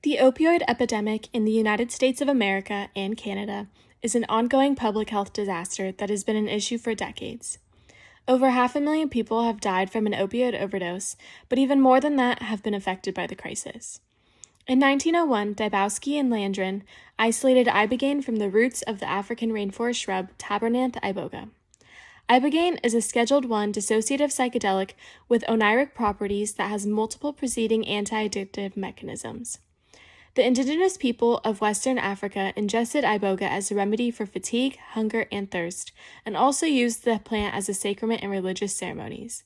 The opioid epidemic in the United States of America and Canada is an ongoing public health disaster that has been an issue for decades. Over 500,000 people have died from an opioid overdose, but even more than that have been affected by the crisis. In 1901, Dybowski and Landron isolated ibogaine from the roots of the African rainforest shrub Tabernanthe iboga. Ibogaine is a Scheduled I dissociative psychedelic with oniric properties that has multiple preceding anti-addictive mechanisms. The indigenous people of Western Africa ingested iboga as a remedy for fatigue, hunger, and thirst, and also used the plant as a sacrament in religious ceremonies.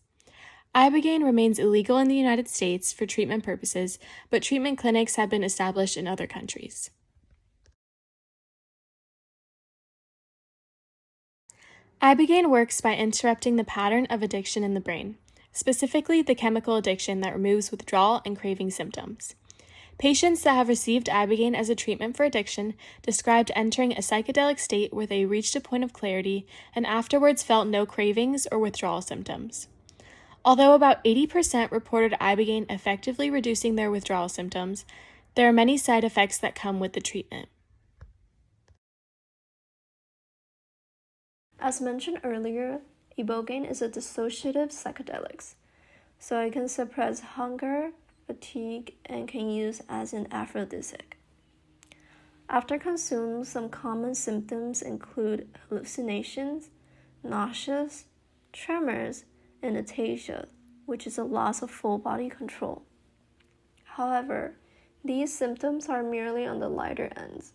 Ibogaine remains illegal in the United States for treatment purposes, but treatment clinics have been established in other countries. Ibogaine works by interrupting the pattern of addiction in the brain, specifically the chemical addiction that removes withdrawal and craving symptoms. Patients that have received ibogaine as a treatment for addiction described entering a psychedelic state where they reached a point of clarity and afterwards felt no cravings or withdrawal symptoms. Although about 80% reported ibogaine effectively reducing their withdrawal symptoms, there are many side effects that come with the treatment. As mentioned earlier, ibogaine is a dissociative psychedelic, so it can suppress hunger, fatigue, and can use as an aphrodisiac. After consume, some common symptoms include hallucinations, nausea, tremors, and ataxia, which is a loss of full body control. However, these symptoms are merely on the lighter ends.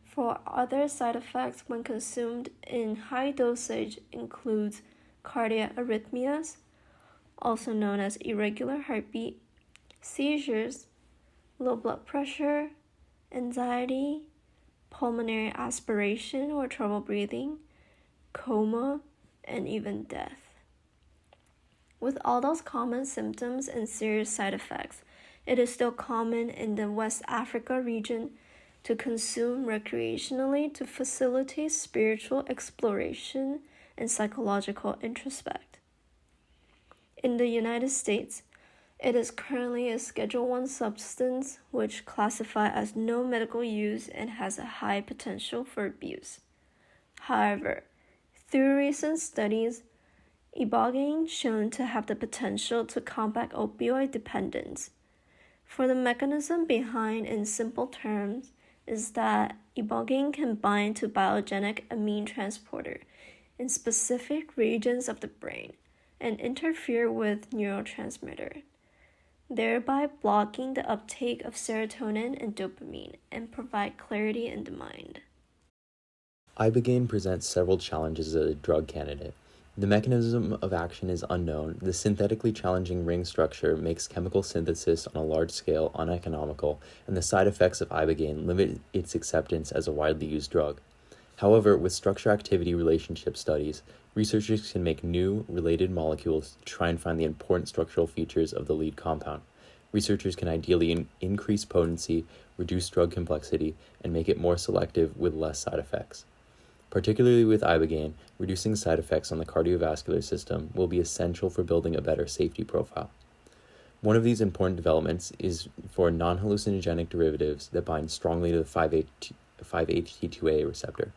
For other side effects when consumed in high dosage includes cardiac arrhythmias, also known as irregular heartbeat, seizures, low blood pressure, anxiety, pulmonary aspiration or trouble breathing, coma, and even death. With all those common symptoms and serious side effects, it is still common in the West Africa region to consume recreationally to facilitate spiritual exploration and psychological introspect. In the United States, it is currently a Schedule I substance which classified as no medical use and has a high potential for abuse. However, through recent studies, ibogaine shown to have the potential to combat opioid dependence. For the mechanism behind, in simple terms, is that ibogaine can bind to biogenic amine transporter in specific regions of the brain and interfere with neurotransmitter, thereby blocking the uptake of serotonin and dopamine and provide clarity in the mind. Ibogaine presents several challenges as a drug candidate. The mechanism of action is unknown, the synthetically challenging ring structure makes chemical synthesis on a large scale uneconomical, and the side effects of ibogaine limit its acceptance as a widely used drug. However, with structure-activity relationship studies, researchers can make new, related molecules to try and find the important structural features of the lead compound. Researchers can ideally increase potency, reduce drug complexity, and make it more selective with less side effects. Particularly with ibogaine, reducing side effects on the cardiovascular system will be essential for building a better safety profile. One of these important developments is for non-hallucinogenic derivatives that bind strongly to the 5-HT2A receptor.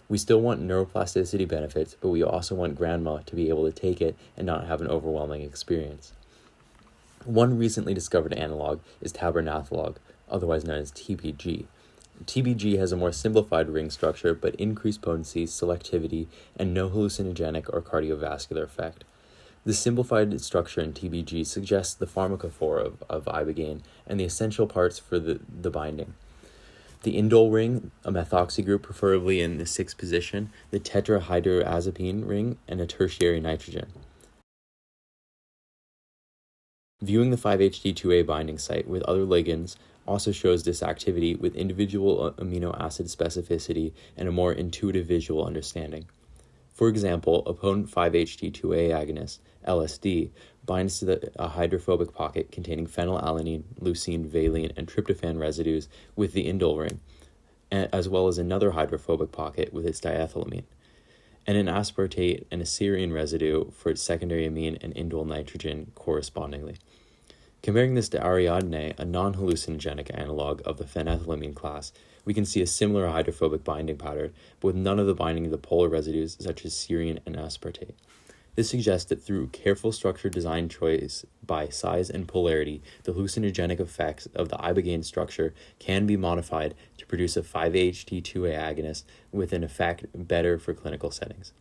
We still want neuroplasticity benefits, but we also want grandma to be able to take it and not have an overwhelming experience. One recently discovered analog is tabernanthe, otherwise known as TBG. TBG has a more simplified ring structure, but increased potency, selectivity, and no hallucinogenic or cardiovascular effect. The simplified structure in TBG suggests the pharmacophore of ibogaine and the essential parts for the binding. The indole ring, a methoxy group preferably in the 6th position, the tetrahydroazepine ring, and a tertiary nitrogen. Viewing the 5-HT2A binding site with other ligands also shows this activity with individual amino acid specificity and a more intuitive visual understanding. For example, a potent 5-HT2A agonist, LSD, binds to a hydrophobic pocket containing phenylalanine, leucine, valine, and tryptophan residues with the indole ring, as well as another hydrophobic pocket with its diethylamine, and an aspartate and a serine residue for its secondary amine and indole nitrogen correspondingly. Comparing this to Ariadne, a non-hallucinogenic analog of the phenethylamine class, we can see a similar hydrophobic binding pattern, but with none of the binding of the polar residues such as serine and aspartate. This suggests that through careful structure design choice by size and polarity, the hallucinogenic effects of the ibogaine structure can be modified to produce a 5-HT2A agonist with an effect better for clinical settings.